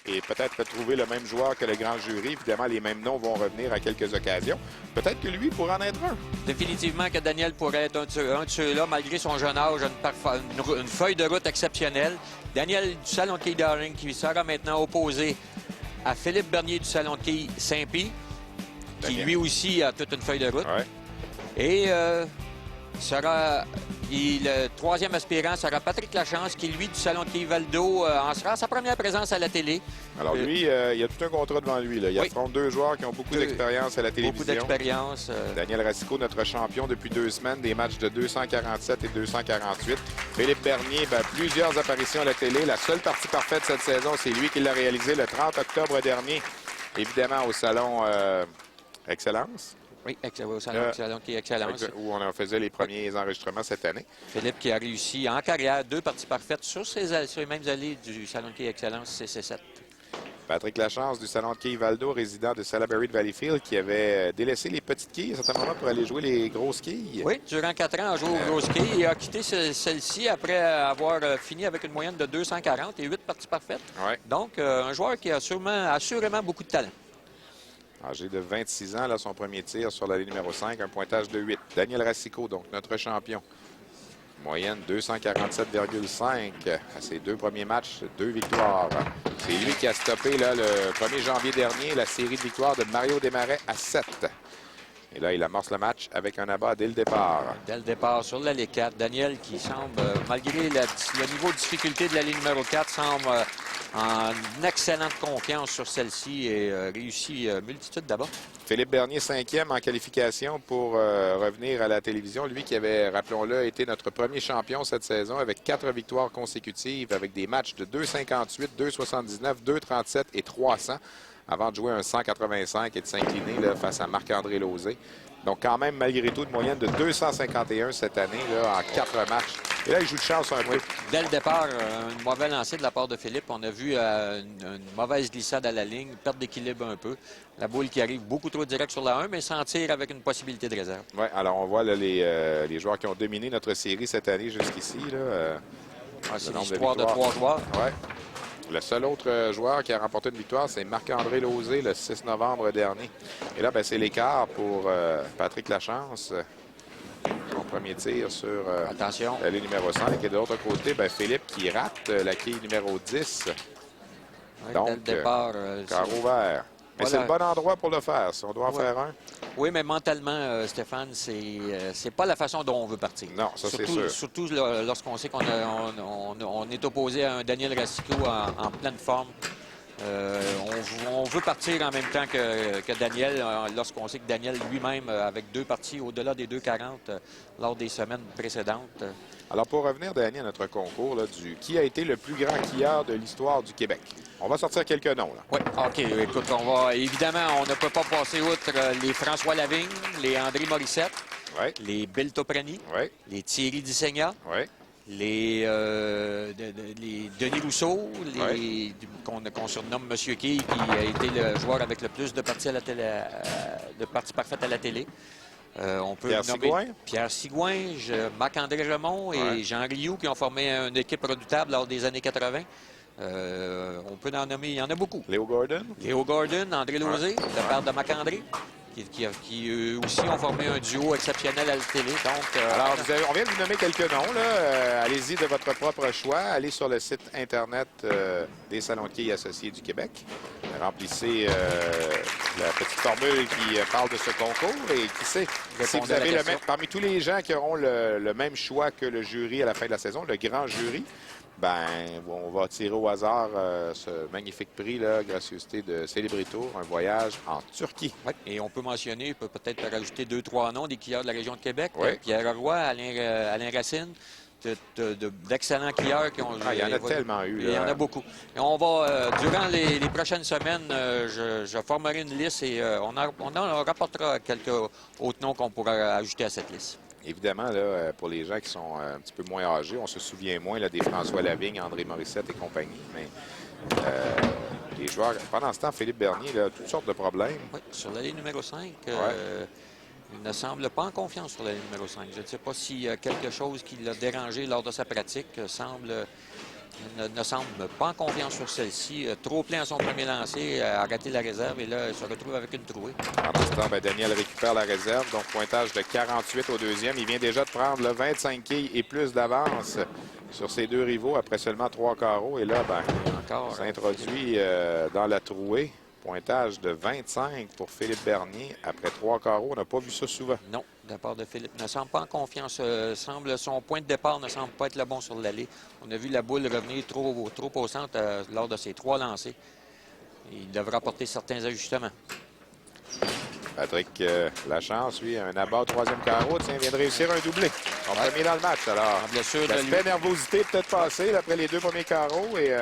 et peut-être retrouver le même joueur que le grand jury. Évidemment, les mêmes noms vont revenir à quelques occasions. Peut-être que lui pourra en être un. Définitivement que Daniel pourrait être un de ceux-là, malgré son jeune âge, une feuille de route exceptionnelle. Daniel du Salon de quilles Darling qui sera maintenant opposé à Philippe Bernier du Salon de quilles Saint-Pie, qui lui aussi a toute une feuille de route. Ouais. Et le troisième aspirant sera Patrick Lachance, qui, lui, du Salon de quilles Valdo, en sera sa première présence à la télé. Alors lui, il a tout un contrat devant lui. Là. Il affronte deux joueurs qui ont beaucoup d'expérience à la télévision. Beaucoup d'expérience. Daniel Racicot, notre champion depuis 2 semaines, des matchs de 247 et 248. Philippe Bernier, plusieurs apparitions à la télé. La seule partie parfaite cette saison, c'est lui qui l'a réalisé le 30 octobre dernier, évidemment au Salon Excellence. Oui, au Salon qui est Excellence. Où on faisait les premiers enregistrements cette année. Philippe qui a réussi en carrière 2 parties parfaites sur les mêmes allées du Salon de quilles Excellence CC7. Patrick Lachance du Salon de quilles Valdo, résident de Salaberry de Valleyfield, qui avait délaissé les petites quilles à un certain moment pour aller jouer les grosses quilles. Oui, durant 4 ans, a joué aux grosses quilles et a quitté celle-ci après avoir fini avec une moyenne de 240 et 8 parties parfaites. Ouais. Donc, un joueur qui a assurément beaucoup de talent. Âgé de 26 ans, là, son premier tir sur la ligne numéro 5, un pointage de 8. Daniel Racicot, donc notre champion. Moyenne 247,5 à ses 2 premiers matchs, 2 victoires. C'est lui qui a stoppé là, le 1er janvier dernier la série de victoires de Mario Desmarais à 7. Et là, il amorce le match avec un abat dès le départ. Dès le départ sur l'allée 4, Daniel qui semble, malgré le niveau de difficulté de la ligne numéro 4, semble en excellente confiance sur celle-ci et réussit multitude d'abord. Philippe Bernier, 5e en qualification pour revenir à la télévision. Lui qui avait, rappelons-le, été notre premier champion cette saison avec 4 victoires consécutives avec des matchs de 2,58, 2,79, 2,37 et 300 avant de jouer un 185 et de s'incliner face à Marc-André Lauzé. Donc quand même, malgré tout, une moyenne de 251 cette année là, en 4 matchs. Et là, il joue de chance un peu. Dès le départ, un mauvais lancer de la part de Philippe. On a vu une mauvaise glissade à la ligne, perte d'équilibre un peu. La boule qui arrive beaucoup trop direct sur la 1, mais s'en tire avec une possibilité de réserve. Oui, alors on voit là, les joueurs qui ont dominé notre série cette année jusqu'ici. C'est l'histoire de 3 joueurs. Ouais. Le seul autre joueur qui a remporté une victoire, c'est Marc-André Lauzé le 6 novembre dernier. Et là, c'est l'écart pour Patrick Lachance. Son premier tir sur la ligne numéro 5. Et de l'autre côté, Philippe qui rate la quille numéro 10. Oui, donc, dès le départ, carreau vert. Mais c'est le bon endroit pour le faire, si on doit en faire un. Oui, mais mentalement, Stéphane, c'est pas la façon dont on veut partir. Non, ça c'est sûr. Surtout lorsqu'on sait qu'on est opposé à un Daniel Racicot en pleine forme. On veut partir en même temps que Daniel, lorsqu'on sait que Daniel lui-même, avec 2 parties au-delà des 2,40 lors des semaines précédentes. Alors, pour revenir, Daniel, à notre concours, qui a été le plus grand quilleur de l'histoire du Québec? On va sortir quelques noms. Là. Oui, OK. Écoute, évidemment, on ne peut pas passer outre les François Lavigne, les André Morissette, les Bill Toprani, les Thierry Dissegna, les Denis Rousseau, qu'on surnomme Monsieur Quille, qui a été le joueur avec le plus de parties, de parties parfaites à la télé. On peut nommer Pierre Sigouin, Marc-André Remond et Jean Rioux qui ont formé une équipe redoutable lors des années 80. On peut en nommer, il y en a beaucoup. Léo Gordon, André Lauzé, le père de Marc-André, qui eux aussi ont formé un duo exceptionnel à la télé. Donc, alors, on vient de vous nommer quelques noms. Allez-y de votre propre choix. Allez sur le site Internet des Salons de quilles associés du Québec. Remplissez la petite formule qui parle de ce concours. Et qui sait, si vous avez parmi tous les gens qui auront le même choix que le jury à la fin de la saison, le grand jury, on va tirer au hasard ce magnifique prix, gracieuseté de Célébrito, un voyage en Turquie. Oui, et on peut mentionner, peut-être rajouter 2-3 noms des quilleurs de la région de Québec. Pierre Roy, Alain Racine, d'excellents quilleurs qui ont joué. Il y en a tellement eu. Il y en a beaucoup. Et on va, durant les prochaines semaines, je formerai une liste et on en rapportera quelques autres noms qu'on pourra ajouter à cette liste. Évidemment, pour les gens qui sont un petit peu moins âgés, on se souvient moins des François Lavigne, André Morissette et compagnie. Mais les joueurs, pendant ce temps, Philippe Bernier, toutes sortes de problèmes. Oui, sur la ligne numéro 5, il ne semble pas en confiance sur la ligne numéro 5. Je ne sais pas s'il y a quelque chose qui l'a dérangé lors de sa pratique. Semble ne semble pas en confiance sur celle-ci. Trop plein à son premier lancer, a raté la réserve et là, il se retrouve avec une trouée. Pendant ce temps, Daniel récupère la réserve. Donc, pointage de 48 au deuxième. Il vient déjà de prendre le 25 quilles et plus d'avance sur ses deux rivaux après seulement 3 carreaux. Et là, s'introduit dans la trouée. Pointage de 25 pour Philippe Bernier. Après 3 carreaux, on n'a pas vu ça souvent. Non, de la part de Philippe. Ne semble pas en confiance. Son point de départ ne semble pas être le bon sur l'allée. On a vu la boule revenir trop au centre lors de ses 3 lancers. Il devra apporter certains ajustements. Patrick Lachance, lui, un abat au 3e carreau. Tiens, vient de réussir un doublé. On premier dans le match. Alors, l'aspect nervosité peut-être passé après les 2 premiers carreaux. Et,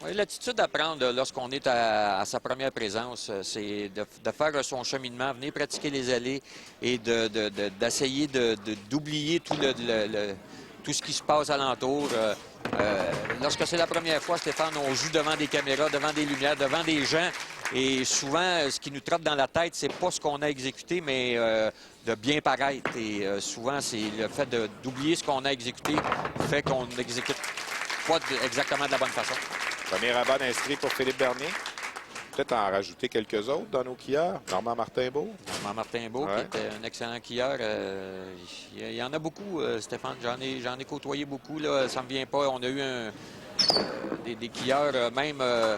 oui, l'attitude à prendre lorsqu'on est à sa première présence, c'est de faire son cheminement, venir pratiquer les allées et d'essayer d'oublier tout ce qui se passe alentour. Lorsque c'est la première fois, Stéphane, on joue devant des caméras, devant des lumières, devant des gens. Et souvent, ce qui nous trotte dans la tête, c'est pas ce qu'on a exécuté, mais de bien paraître. Et souvent, c'est le fait d'oublier ce qu'on a exécuté qui fait qu'on n'exécute pas exactement de la bonne façon. Premier rabat inscrit pour Philippe Bernier. Peut-être en rajouter quelques autres dans nos quilleurs. Normand Martin-Beau. Normand Martin-Beau, qui était un excellent quilleur. Il y en a beaucoup, Stéphane. J'en ai côtoyé beaucoup. Là. Ça ne me vient pas. On a eu des quilleurs, même un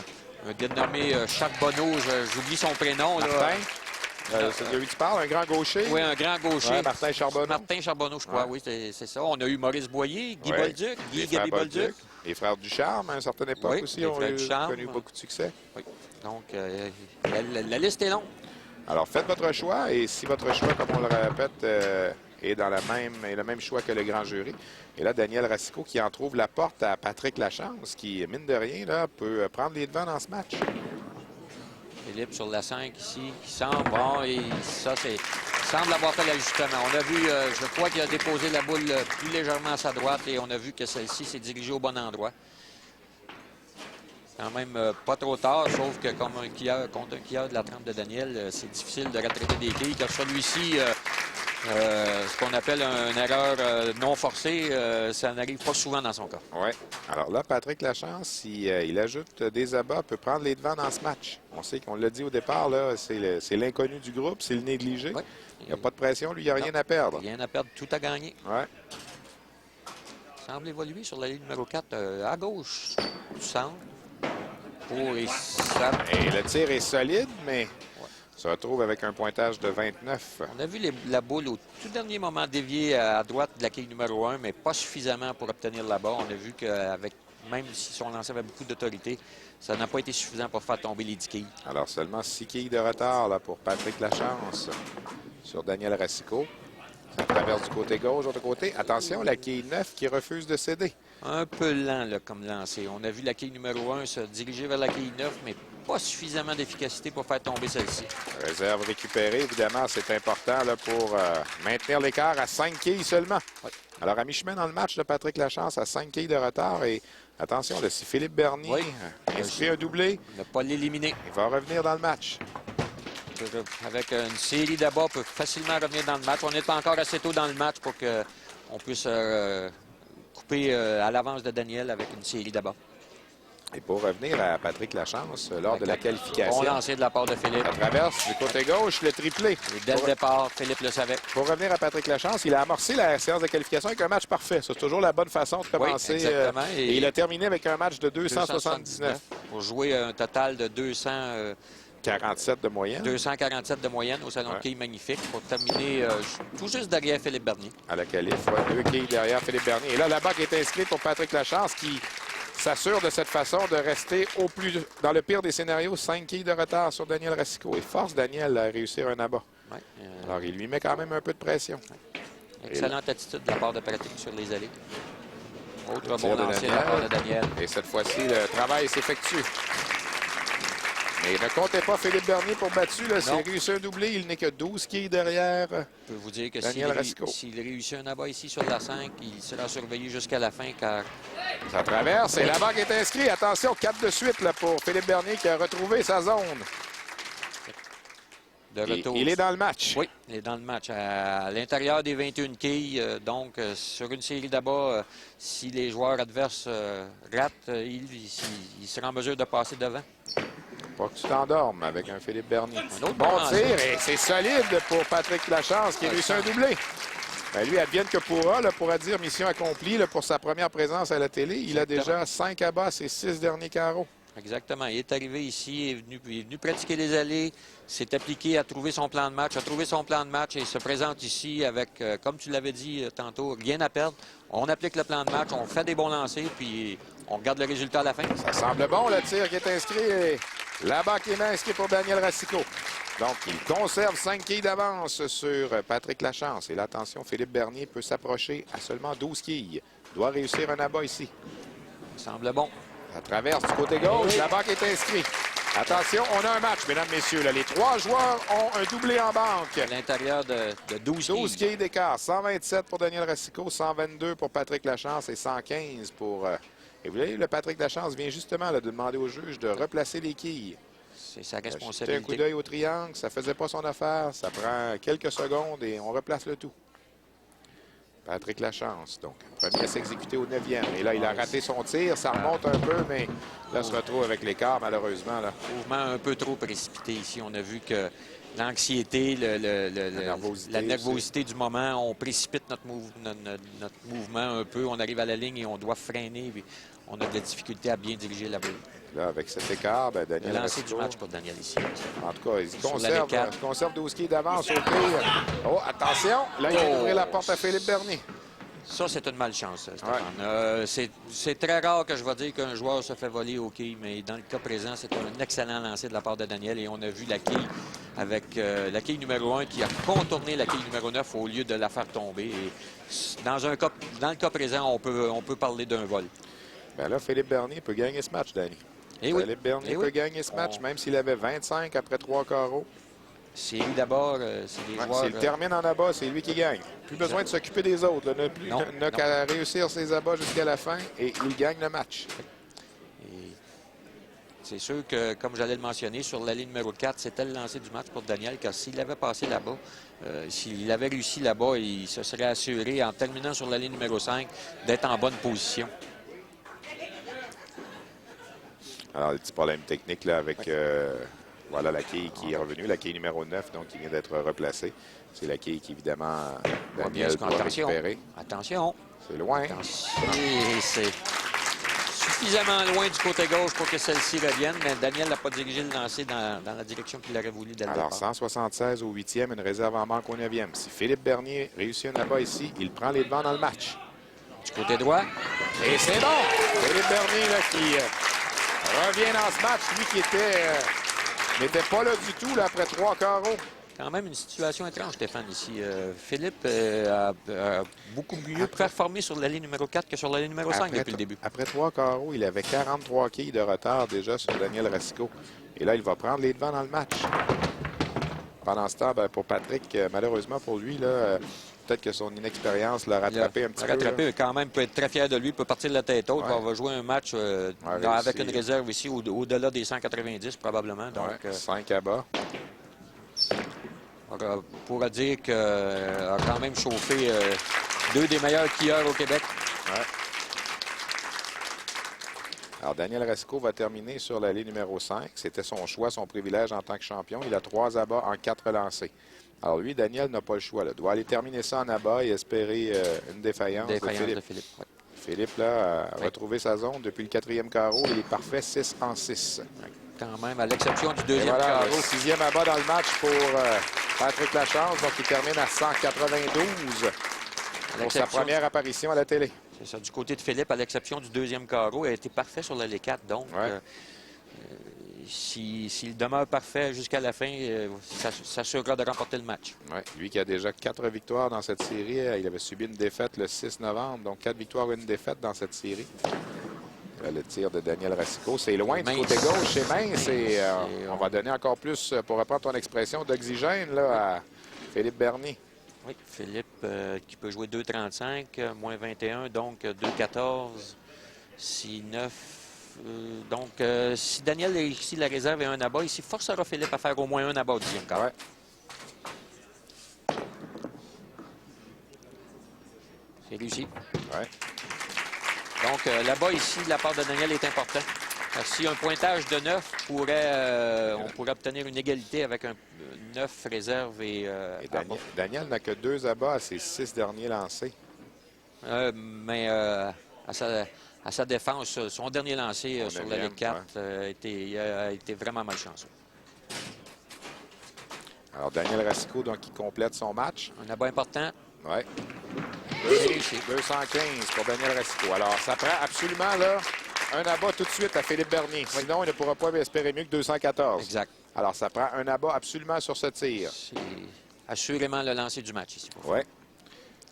dénommé Charbonneau. J'oublie son prénom. C'est de lui que tu parles, un grand gaucher. Oui, un grand gaucher. Ouais, Martin Charbonneau. Martin Charbonneau, je crois, oui, c'est ça. On a eu Maurice Boyer, Guy Bolduc, Gaby Bolduc. Les frères Ducharme, à une certaine époque aussi, ont connu beaucoup de succès. Oui. Donc, la liste est longue. Alors, faites votre choix. Et si votre choix, comme on le répète, est dans le même choix que le grand jury. Et là, Daniel Racicot qui en trouve la porte à Patrick Lachance, qui, mine de rien, là, peut prendre les devants dans ce match. Philippe sur la 5 ici, qui semble, bon, et ça, semble avoir fait l'ajustement. On a vu, je crois qu'il a déposé la boule plus légèrement à sa droite et on a vu que celle-ci s'est dirigée au bon endroit. Quand même pas trop tard, sauf que comme contre un quilleur de la trempe de Daniel, c'est difficile de rattraper des quilles, car celui-ci, ce qu'on appelle une erreur non forcée, ça n'arrive pas souvent dans son cas. Oui. Alors là, Patrick Lachance, si il ajoute des abats, peut prendre les devants dans ce match. On sait qu'on l'a dit au départ, là, c'est l'inconnu du groupe, c'est le négligé. Oui. Il n'y a pas de pression, lui, il n'y a rien à perdre. Rien à perdre, tout à gagner. Oui. Il semble évoluer sur la ligne numéro 4, à gauche du centre. Et le tir est solide, mais se retrouve avec un pointage de 29. On a vu la boule au tout dernier moment dévier à droite de la quille numéro 1, mais pas suffisamment pour obtenir là-bas. On a vu qu'avec même si son lancer avait beaucoup d'autorité, ça n'a pas été suffisant pour faire tomber les 10 quilles. Alors seulement 6 quilles de retard là, pour Patrick Lachance sur Daniel Racicot. Ça traverse du côté gauche, de l'autre côté. Attention, la quille 9 qui refuse de céder. Un peu lent là, comme lancer. On a vu la quille numéro 1 se diriger vers la quille 9, mais pas suffisamment d'efficacité pour faire tomber celle-ci. Réserve récupérée, évidemment, c'est important là, pour maintenir l'écart à 5 quilles seulement. Oui. Alors, à mi-chemin dans le match de Patrick Lachance à 5 quilles de retard. Et attention, là, si Philippe Bernier inscrit un doublé, ne pas l'éliminer. Il va revenir dans le match. Avec une série d'abats, peut facilement revenir dans le match. On n'est pas encore assez tôt dans le match pour qu'on puisse couper à l'avance de Daniel avec une série d'abats. Et pour revenir à Patrick Lachance, lors de la qualification. Bon lancer de la part de Philippe. Ça traverse du côté gauche, le triplé. Et dès le départ, Philippe le savait. Pour revenir à Patrick Lachance, il a amorcé la séance de qualification avec un match parfait. C'est toujours la bonne façon de commencer. Oui, exactement. Et il a terminé avec un match de 279. Pour jouer un total de 247 de moyenne. 247 de moyenne au Salon de quilles magnifique pour terminer tout juste derrière Philippe Bernier. À la qualif, 2 quilles derrière Philippe Bernier. Et là, la bague est inscrite pour Patrick Lachance qui s'assure de cette façon de rester dans le pire des scénarios, 5 quilles de retard sur Daniel Racicot. Et force Daniel à réussir un abat. Alors, il lui met quand même un peu de pression. Excellente attitude de la part de Patrick sur les allées. Autre bon lancer de la part de Daniel. Et cette fois-ci, le travail s'effectue. Mais ne comptez pas Philippe Bernier pour battu. S'il réussit un doublé, il n'est que 12 quilles derrière. Je peux vous dire que s'il réussit un abat ici sur la 5, il sera surveillé jusqu'à la fin car... Ça traverse et la bague est inscrite. Attention, 4 de suite là, pour Philippe Bernier qui a retrouvé sa zone. de retour. Il est dans le match. Oui, il est dans le match. À l'intérieur des 21 quilles, donc sur une série d'abats, si les joueurs adverses ratent, il sera en mesure de passer devant. Pas que tu t'endormes avec un Philippe Bernier. Un autre bon tir, et c'est solide pour Patrick Lachance qui a réussi un doublé. Ben lui, advienne que pourra, là, pourra dire mission accomplie là, pour sa première présence à la télé. Il a déjà 5 abats à ses 6 derniers carreaux. Exactement. Il est arrivé ici, il est venu pratiquer les allées, s'est appliqué à trouver son plan de match, a trouvé son plan de match et se présente ici avec, comme tu l'avais dit tantôt, rien à perdre. On applique le plan de match, on fait des bons lancers, puis on regarde le résultat à la fin. Ça semble bon, le tir qui est inscrit. Là-bas qui est inscrit pour Daniel Racicot. Donc, il conserve 5 quilles d'avance sur Patrick Lachance. Et là, attention, Philippe Bernier peut s'approcher à seulement 12 quilles. Doit réussir un abat ici. Ça semble bon. Ça traverse du côté gauche. Là-bas qui est inscrit. Attention, on a un match, mesdames, messieurs. Là, les 3 joueurs ont un doublé en banque. À l'intérieur de 12 quilles. 12 quilles d'écart. 127 pour Daniel Racicot, 122 pour Patrick Lachance et 115 pour... Et vous voyez, le Patrick Lachance vient justement là, de demander au juge de replacer les quilles. C'est sa responsabilité. Jeter un coup d'œil au triangle, ça ne faisait pas son affaire. Ça prend quelques secondes et on replace le tout. Patrick Lachance, donc, premier à s'exécuter au 9e. Et là, il a raté son tir. Ça remonte un peu, mais là, se retrouve avec l'écart, malheureusement. Là. Mouvement un peu trop précipité ici. On a vu que l'anxiété, la nervosité du moment, on précipite notre mouvement un peu. On arrive à la ligne et on doit freiner. Puis on a de la difficulté à bien diriger la balle. Là, avec cet écart, ben, Daniel le lancer Racicot, du match pour Daniel ici. En tout cas, il conserve 12 quilles d'avance au pire. Oh, attention! Là, il vient d'ouvrir la porte à Philippe Bernier. Ça, c'est une malchance, Stéphane. C'est très rare que je vais dire qu'un joueur se fait voler au quille, mais dans le cas présent, c'est un excellent lancer de la part de Daniel. Et on a vu la quille avec la quille numéro 1 qui a contourné la quille numéro 9 au lieu de la faire tomber. Et dans le cas présent, on peut parler d'un vol. Bien là, Philippe Bernier peut gagner ce match, Danny. Philippe Bernier peut gagner ce match, même s'il avait 25 après 3 carreaux. Série d'abord, c'est des joueurs... S'il termine en abat, c'est lui qui gagne. Plus besoin de s'occuper des autres. N'a qu'à réussir ses abats jusqu'à la fin et il gagne le match. C'est sûr que, comme j'allais le mentionner, sur la ligne numéro 4, c'était le lancer du match pour Daniel, car s'il avait passé là-bas, s'il avait réussi là-bas, il se serait assuré, en terminant sur la ligne numéro 5, d'être en bonne position. Alors, le petit problème technique là, avec voilà, la quille qui est revenue, la quille numéro 9, donc qui vient d'être replacée. C'est la quille qui, évidemment, Daniel doit récupérer. Attention! C'est loin. C'est suffisamment loin du côté gauche pour que celle-ci revienne, mais Daniel n'a pas dirigé le lancer dans la direction qu'il aurait voulu dès le départ. Alors, 176 au 8e, une réserve en manque au 9e. Si Philippe Bernier réussit un abat ici, il prend les devants dans le match. Du côté droit. Et c'est bon! Philippe Bernier là, qui revient dans ce match, lui qui n'était pas là du tout là, après 3 carreaux. Quand même une situation étrange, Stéphane, ici. Philippe a beaucoup mieux performé sur la ligne numéro 4 que sur la ligne numéro 5 depuis le début. Après 3 carreaux, il avait 43 quilles de retard déjà sur Daniel Racicot. Et là, il va prendre les devants dans le match. Pendant ce temps, pour Patrick, malheureusement pour lui, peut-être que son inexpérience l'a rattrapé un petit peu. Rattrapé, quand même, peut être très fier de lui, peut partir de la tête haute. On va jouer un match avec une réserve ici au-delà des 190 probablement. Donc, 5 abats. On pourra dire qu'il a quand même chauffé 2 des meilleurs quilleurs au Québec. Ouais. Alors, Daniel Racicot va terminer sur la ligne numéro 5. C'était son choix, son privilège en tant que champion. Il a 3 abats en 4 lancés. Alors, lui, Daniel n'a pas le choix. Il doit aller terminer ça en abat et espérer une défaillance de Philippe. Ouais. Philippe, là, a retrouvé sa zone depuis le 4e carreau. Il est parfait 6 en 6. Ouais. Quand même, à l'exception du 2e carreau. Le 6e abat dans le match pour Patrick Lachance. Donc, il termine à 192 pour sa première apparition à la télé. C'est ça. Du côté de Philippe, à l'exception du 2e carreau, il a été parfait sur l'allée 4. Donc, s'il demeure parfait jusqu'à la fin, ça s'assurera de remporter le match. Ouais. Lui qui a déjà 4 victoires dans cette série. Il avait subi une défaite le 6 novembre. Donc, 4 victoires et une défaite dans cette série. Le tir de Daniel Racicot. C'est loin du côté gauche. C'est mince. Et on va donner encore plus, pour reprendre ton expression, d'oxygène à Philippe Bernier. Oui, Philippe qui peut jouer 2,35, moins 21, donc 2,14, 6,9. Donc, si Daniel réussit la réserve et un abat, ici forcera Philippe à faire au moins un abat au 10e quart. Ouais. C'est réussi. Ouais. Donc, là-bas, ici, de la part de Daniel est important. Si un pointage de 9 on pourrait obtenir une égalité avec un 9 réserve et Daniel n'a que 2 abats à ses 6 derniers lancés. Mais à sa défense, son dernier lancé sur la ligne 4 a été vraiment malchanceux. Alors, Daniel Racicot, donc, qui complète son match. Un abat important. Oui. 215 pour Daniel Racicot. Alors, ça prend absolument là, un abat tout de suite à Philippe Bernier. Sinon, il ne pourra pas espérer mieux que 214. Exact. Alors, ça prend un abat absolument sur ce tir. C'est assurément le lancer du match ici. Oui.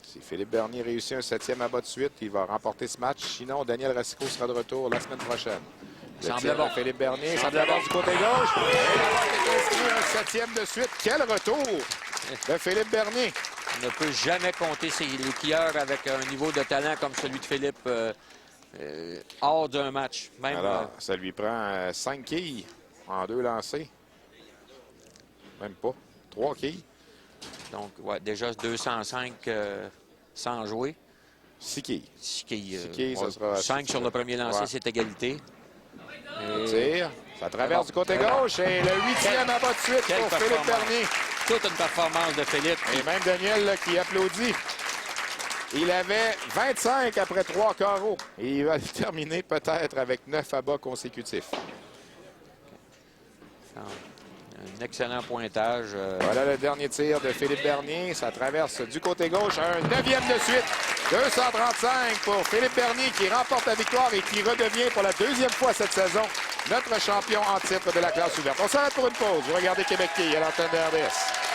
Si Philippe Bernier réussit un 7e abat de suite, il va remporter ce match. Sinon, Daniel Racicot sera de retour la semaine prochaine. Semble bon. Philippe Bernier, semble bon du côté gauche. Il a inscrit un 7e de suite. Quel retour de Philippe Bernier. On ne peut jamais compter les skieurs avec un niveau de talent comme celui de Philippe hors d'un match. Même, alors, ça lui prend 5 quilles en 2 lancés. Même pas. 3 quilles. Donc, ouais, déjà 205 sans jouer. 6 quilles. 6 quilles. 6 quilles, ça sera 5 sur le premier lancé, c'est égalité. Tire. Ça traverse du côté gauche et le 8e abat de suite pour Philippe Bernier. Toute une performance de Philippe. Et même Daniel là, qui applaudit. Il avait 25 après 3 carreaux. Et il va le terminer peut-être avec 9 abats consécutifs. Un excellent pointage. Voilà le dernier tir de Philippe Bernier. Ça traverse du côté gauche. Un 9e de suite. 235 pour Philippe Bernier qui remporte la victoire et qui redevient pour la 2e fois cette saison notre champion en titre de la classe ouverte. On s'arrête pour une pause. Vous regardez Québec Quille à l'antenne de RDS.